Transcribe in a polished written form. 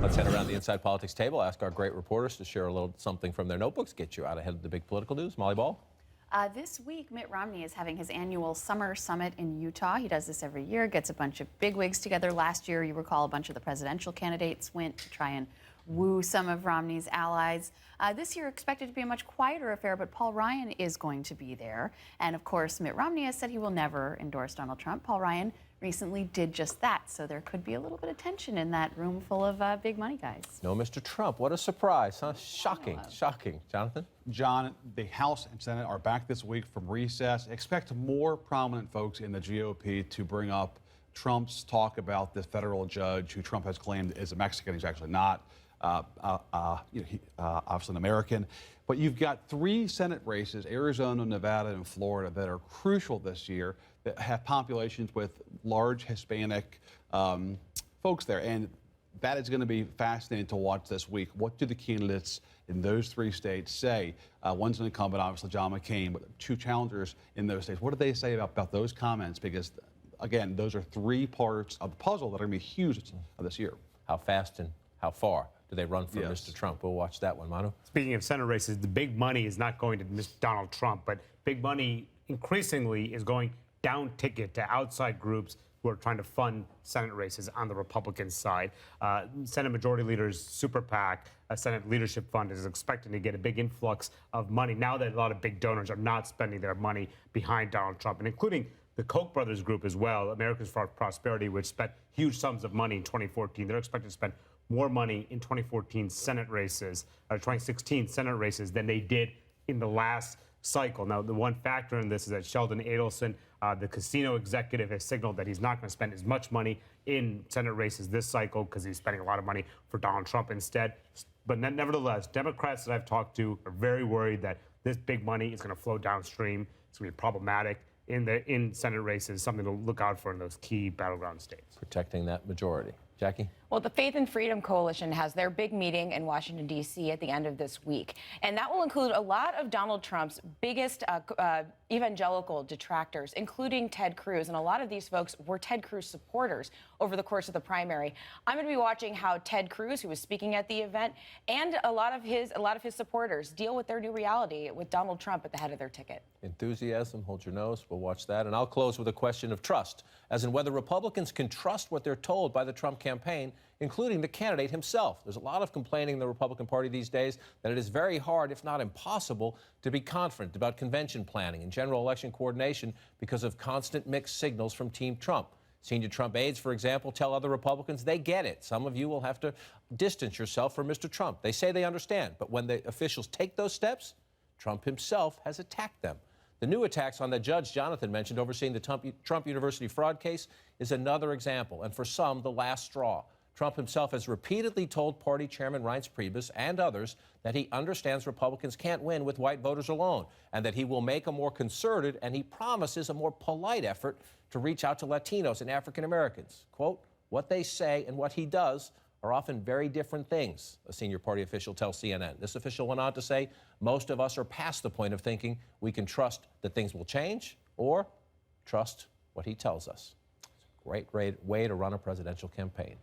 Let's head around the Inside Politics table, ask our great reporters to share a little something from their notebooks, get you out ahead of the big political news. Molly Ball? This week, Mitt Romney is having his annual summer summit in Utah. He does this every year, gets a bunch of bigwigs together. Last year, you recall, a bunch of the presidential candidates went to try and woo some of Romney's allies. This year, expected to be a much quieter affair, but Paul Ryan is going to be there. And of course, Mitt Romney has said he will never endorse Donald Trump. Paul Ryan recently did just that, so there could be a little bit of tension in that room full of big money guys. No, Mr. Trump. What a surprise, huh? Shocking, shocking. Jonathan? John, the House and Senate are back this week from recess. Expect more prominent folks in the GOP to bring up Trump's talk about the federal judge who Trump has claimed is a Mexican. He's actually not. Obviously an American. But you've got 3 Senate races, Arizona, Nevada, and Florida, that are crucial this year, that have populations with large Hispanic folks there. And that is going to be fascinating to watch this week. What do the candidates in those 3 states say? One's an incumbent, obviously, John McCain, but 2 challengers in those states. What do they say about those comments? Because, again, those are 3 parts of the puzzle that are going to be huge this year. How fast and how far do they run from Mr. Trump? We'll watch that one. Manu? Speaking of Senate races, the big money is not going to Mr. Donald Trump, but big money increasingly is going down ticket to outside groups who are trying to fund Senate races on the Republican side. Senate Majority Leader's Super PAC, a Senate Leadership Fund, is expecting to get a big influx of money now that a lot of big donors are not spending their money behind Donald Trump, and including the Koch brothers group as well, Americans for Prosperity, which spent huge sums of money in 2014. They're expected to spend more money in 2014 Senate races, or 2016 Senate races, than they did in the last cycle. Now, the one factor in this is that Sheldon Adelson, the casino executive, has signaled that he's not going to spend as much money in Senate races this cycle because he's spending a lot of money for Donald Trump instead. But nevertheless, Democrats that I've talked to are very worried that this big money is going to flow downstream. It's going to be problematic in Senate races, something to look out for in those key battleground states. Protecting that majority. Jackie? Well, the Faith and Freedom Coalition has their big meeting in Washington, D.C. at the end of this week. And that will include a lot of Donald Trump's biggest evangelical detractors, including Ted Cruz. And a lot of these folks were Ted Cruz supporters over the course of the primary. I'm going to be watching how Ted Cruz, who was speaking at the event, and a lot of his supporters deal with their new reality with Donald Trump at the head of their ticket. Enthusiasm, hold your nose. We'll watch that. And I'll close with a question of trust, as in whether Republicans can trust what they're told by the Trump campaign, including the candidate himself. There's a lot of complaining in the Republican Party these days that it is very hard, if not impossible, to be confident about convention planning and general election coordination because of constant mixed signals from Team Trump. Senior Trump aides, for example, tell other Republicans they get it. Some of you will have to distance yourself from Mr. Trump. They say they understand, but when the officials take those steps, Trump himself has attacked them. The new attacks on the judge Jonathan mentioned overseeing the Trump University fraud case is another example, and for some, the last straw. Trump himself has repeatedly told Party Chairman Reince Priebus and others that he understands Republicans can't win with white voters alone, and that he will make a more concerted, and he promises a more polite effort to reach out to Latinos and African Americans. Quote, what they say and what he does are often very different things, a senior party official tells CNN. This official went on to say, most of us are past the point of thinking we can trust that things will change or trust what he tells us. It's a great way to run a presidential campaign.